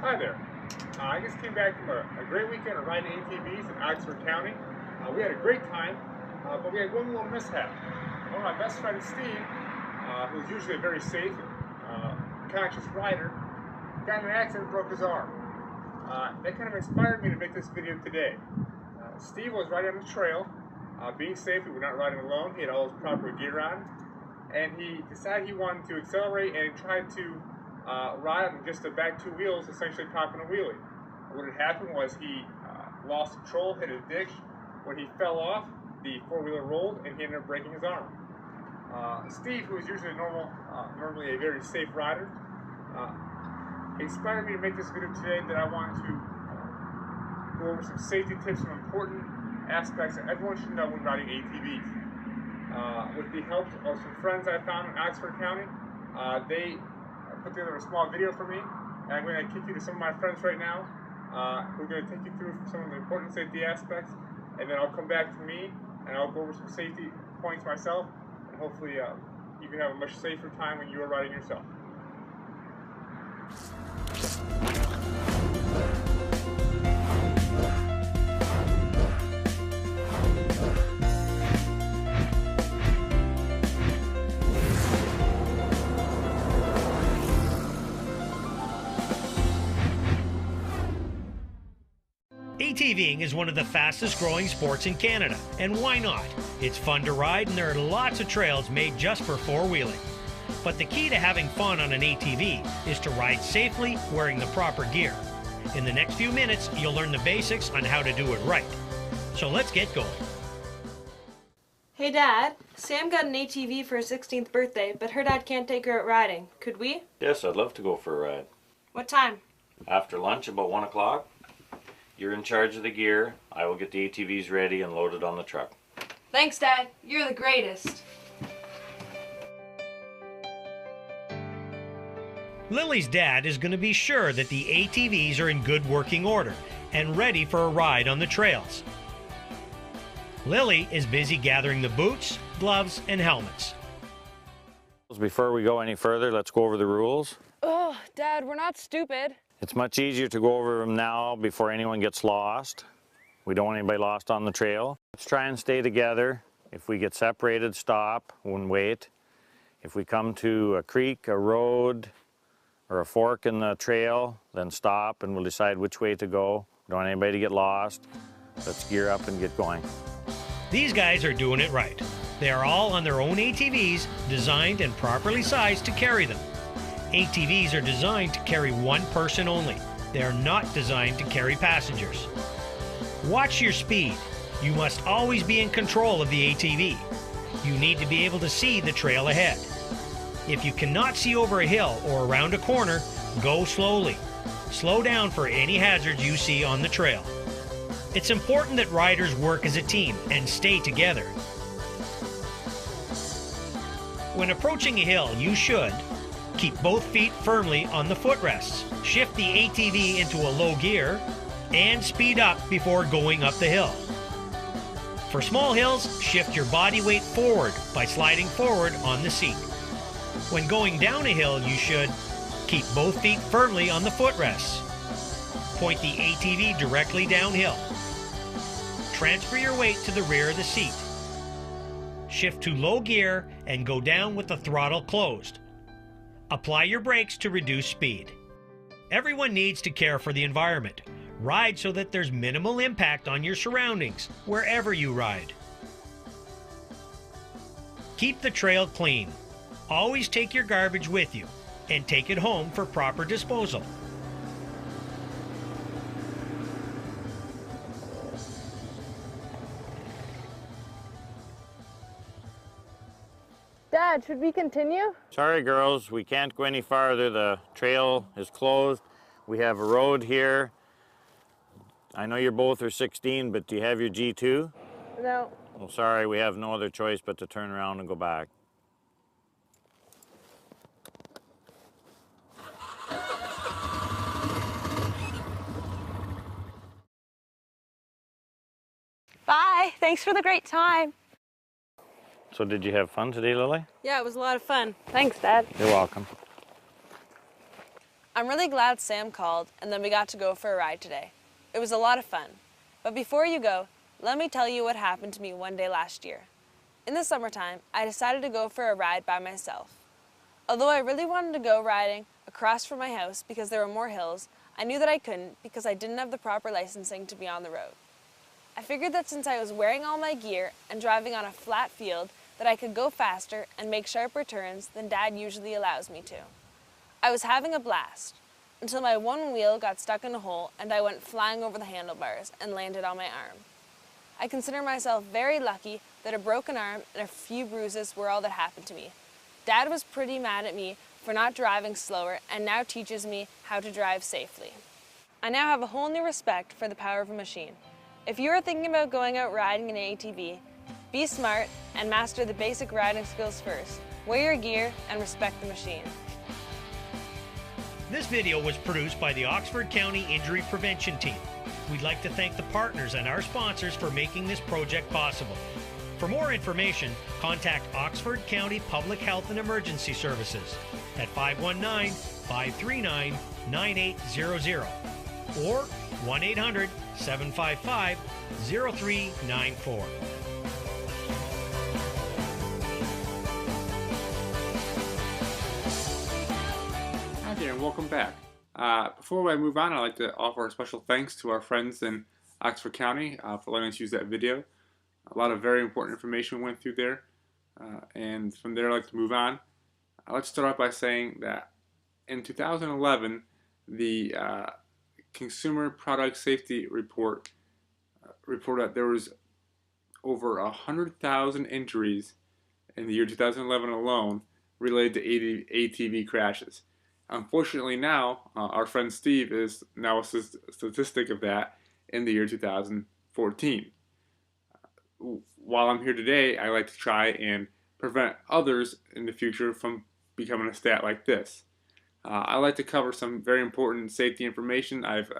Hi there. I just came back from a great weekend of riding ATVs in Oxford County. We had a great time, but we had one little mishap. One of my best friends, Steve, who's usually a very safe and conscious rider, got in an accident and broke his arm. That kind of inspired me to make this video today. Steve was riding on the trail, being safe. We were not riding alone. He had all his proper gear on, and he decided he wanted to accelerate and try to ride on just the back two wheels, essentially popping a wheelie. What had happened was he lost control, hit a ditch. When he fell off, the four-wheeler rolled, and he ended up breaking his arm. Steve, who is usually normally a very safe rider, inspired me to make this video today that I wanted to go over some safety tips, some important aspects that everyone should know when riding ATVs. With the help of some friends I found in Oxford County, they put together a small video for me, and I'm going to kick you to some of my friends right now. We're going to take you through some of the important safety aspects, and then I'll come back to me and I'll go over some safety points myself, and hopefully you can have a much safer time when you are riding yourself. ATVing is one of the fastest growing sports in Canada, and why not? It's fun to ride and there are lots of trails made just for four-wheeling. But the key to having fun on an ATV is to ride safely wearing the proper gear. In the next few minutes, you'll learn the basics on how to do it right. So let's get going. Hey Dad, Sam got an ATV for her 16th birthday, but her dad can't take her out riding. Could we? Yes, I'd love to go for a ride. What time? After lunch, about 1 o'clock. You're in charge of the gear. I will get the ATVs ready and loaded on the truck. Thanks, Dad. You're the greatest. Lily's dad is going to be sure that the ATVs are in good working order and ready for a ride on the trails. Lily is busy gathering the boots, gloves, and helmets. Before we go any further, let's go over the rules. Oh, Dad, we're not stupid. It's much easier to go over them now before anyone gets lost. We don't want anybody lost on the trail. Let's try and stay together. If we get separated, stop and wait. If we come to a creek, a road, or a fork in the trail, then stop and we'll decide which way to go. We don't want anybody to get lost. Let's gear up and get going. These guys are doing it right. They are all on their own ATVs, designed and properly sized to carry them. ATVs are designed to carry one person only. They are not designed to carry passengers. Watch your speed. You must always be in control of the ATV. You need to be able to see the trail ahead. If you cannot see over a hill or around a corner, go slowly. Slow down for any hazards you see on the trail. It's important that riders work as a team and stay together. When approaching a hill, you should keep both feet firmly on the footrests, shift the ATV into a low gear, and speed up before going up the hill. For small hills, shift your body weight forward by sliding forward on the seat. When going down a hill, you should keep both feet firmly on the footrests. Point the ATV directly downhill. Transfer your weight to the rear of the seat. Shift to low gear and go down with the throttle closed. Apply your brakes to reduce speed. Everyone needs to care for the environment. Ride so that there's minimal impact on your surroundings, wherever you ride. Keep the trail clean. Always take your garbage with you, and take it home for proper disposal. Dad, should we continue? Sorry girls, we can't go any farther. The trail is closed. We have a road here. I know you both are 16, but do you have your G2? No. Well, sorry, we have no other choice but to turn around and go back. Bye. Thanks for the great time. So did you have fun today, Lily? Yeah, it was a lot of fun. Thanks, Dad. You're welcome. I'm really glad Sam called and then we got to go for a ride today. It was a lot of fun. But before you go, let me tell you what happened to me one day last year. In the summertime, I decided to go for a ride by myself. Although I really wanted to go riding across from my house because there were more hills, I knew that I couldn't because I didn't have the proper licensing to be on the road. I figured that since I was wearing all my gear and driving on a flat field, that I could go faster and make sharper turns than Dad usually allows me to. I was having a blast, until my one wheel got stuck in a hole and I went flying over the handlebars and landed on my arm. I consider myself very lucky that a broken arm and a few bruises were all that happened to me. Dad was pretty mad at me for not driving slower and now teaches me how to drive safely. I now have a whole new respect for the power of a machine. If you are thinking about going out riding in an ATV, be smart and master the basic riding skills first. Wear your gear and respect the machine. This video was produced by the Oxford County Injury Prevention Team. We'd like to thank the partners and our sponsors for making this project possible. For more information, contact Oxford County Public Health and Emergency Services at 519-539-9800 or 1-800-755-0394. Hi there, and welcome back. Before I move on, I'd like to offer a special thanks to our friends in Oxford County for letting us use that video. A lot of very important information went through there, and from there I'd like to move on. Let's start off by saying that in 2011, the Consumer Product Safety Report reported that there was over 100,000 injuries in the year 2011 alone related to ATV crashes. Unfortunately now, our friend Steve is now a statistic of that in the year 2014. While I'm here today, I like to try and prevent others in the future from becoming a stat like this. I like to cover some very important safety information I've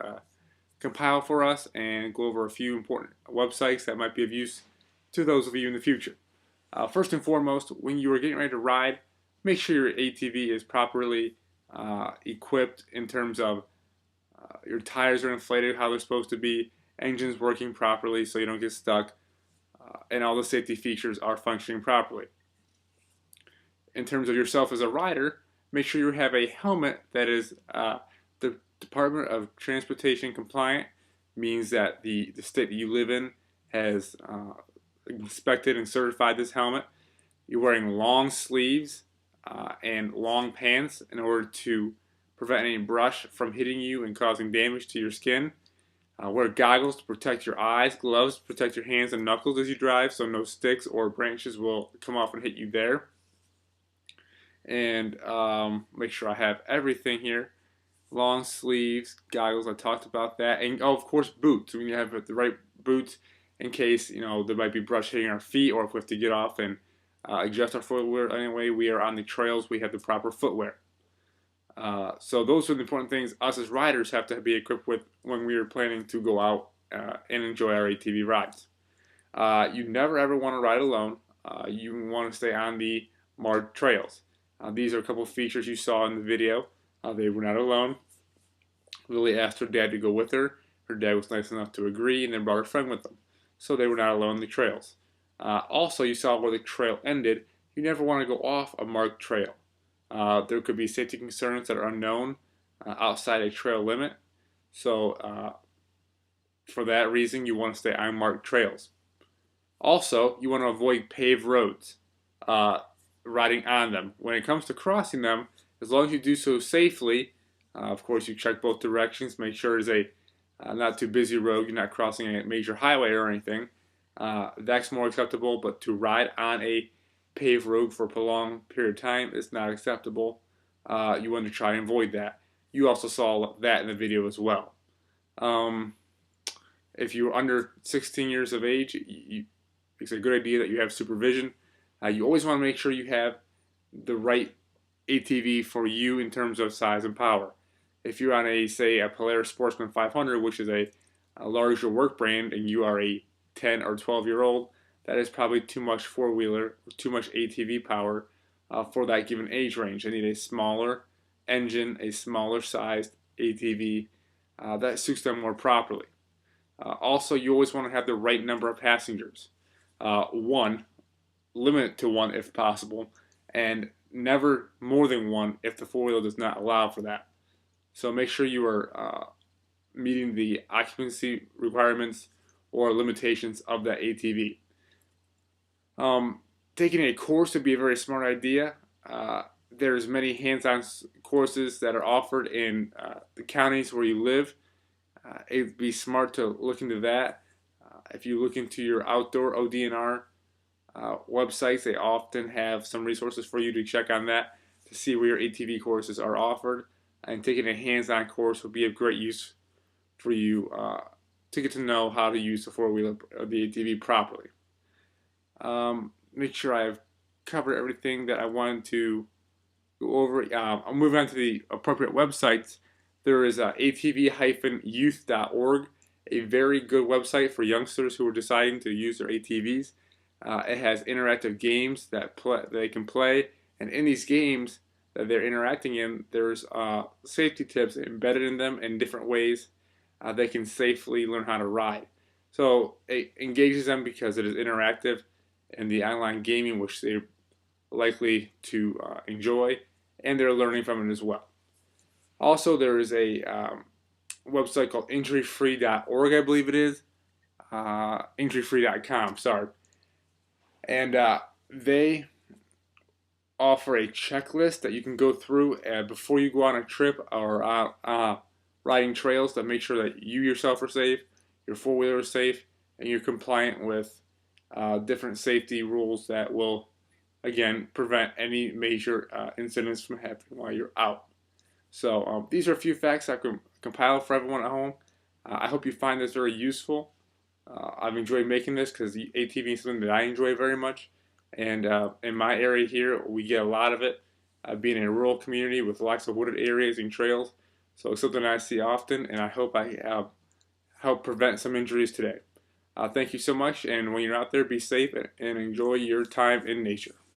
compiled for us and go over a few important websites that might be of use to those of you in the future. First and foremost, when you are getting ready to ride, make sure your ATV is properly equipped in terms of your tires are inflated how they're supposed to be, engines working properly so you don't get stuck, and all the safety features are functioning properly. In terms of yourself as a rider, make sure you have a helmet that is the Department of Transportation compliant, means that the state that you live in has inspected and certified this helmet. You're wearing long sleeves and long pants in order to prevent any brush from hitting you and causing damage to your skin. Wear goggles to protect your eyes, gloves to protect your hands and knuckles as you drive so no sticks or branches will come off and hit you there. And make sure I have everything here. Long sleeves, goggles, I talked about that. And of course boots. We have the right boots in case there might be brush hitting our feet, or if we have to get off and adjust our footwear. Anyway, we are on the trails, we have the proper footwear. So those are the important things us as riders have to be equipped with when we are planning to go out and enjoy our ATV rides. You never ever want to ride alone. You want to stay on the marked trails. These are a couple of features you saw in the video. They were not alone. Lily asked her dad to go with her. Her dad was nice enough to agree and then brought her friend with them. So they were not alone on the trails. Also, you saw where the trail ended. You never want to go off a marked trail. There could be safety concerns that are unknown outside a trail limit. So for that reason, you want to stay on marked trails. Also, you want to avoid paved roads, riding on them. When it comes to crossing them, as long as you do so safely, of course you check both directions, make sure it's a not too busy road, you're not crossing a major highway or anything. That's more acceptable, but to ride on a paved road for a prolonged period of time is not acceptable. You want to try and avoid that. You also saw that in the video as well. If you're under 16 years of age, it's a good idea that you have supervision. You always want to make sure you have the right ATV for you in terms of size and power. If you're on a Polaris Sportsman 500, which is a larger work brand, and you are a 10 or 12-year-old, that is probably too much four-wheeler, too much ATV power for that given age range. I need a smaller engine, a smaller sized ATV that suits them more properly. Also, you always want to have the right number of passengers. One, limit it to one if possible, and never more than one if the four-wheeler does not allow for that. So make sure you are meeting the occupancy requirements or limitations of that ATV. Taking a course would be a very smart idea. There's many hands-on courses that are offered in the counties where you live. It'd be smart to look into that. If you look into your outdoor ODNR websites, they often have some resources for you to check on that to see where your ATV courses are offered. And taking a hands-on course would be of great use for you to get to know how to use the four-wheeler or the ATV properly. Make sure I've covered everything that I wanted to go over. I'll move on to the appropriate websites. There is atv-youth.org, a very good website for youngsters who are deciding to use their ATVs. It has interactive games that they can play, and in these games that they're interacting in, there's safety tips embedded in them in different ways they can safely learn how to ride. So it engages them because it is interactive in the online gaming, which they're likely to enjoy, and they're learning from it as well. Also, there is a website called injuryfree.org, I believe it is, injuryfree.com, sorry. And they offer a checklist that you can go through before you go on a trip or riding trails to make sure that you yourself are safe, your four-wheeler is safe, and you're compliant with different safety rules that will, again, prevent any major incidents from happening while you're out. So these are a few facts I can compile for everyone at home. I hope you find this very useful. I've enjoyed making this because the ATV is something that I enjoy very much. And in my area here, we get a lot of it, being in a rural community with lots of wooded areas and trails. So it's something I see often, and I hope I help prevent some injuries today. Thank you so much, and when you're out there, be safe and enjoy your time in nature.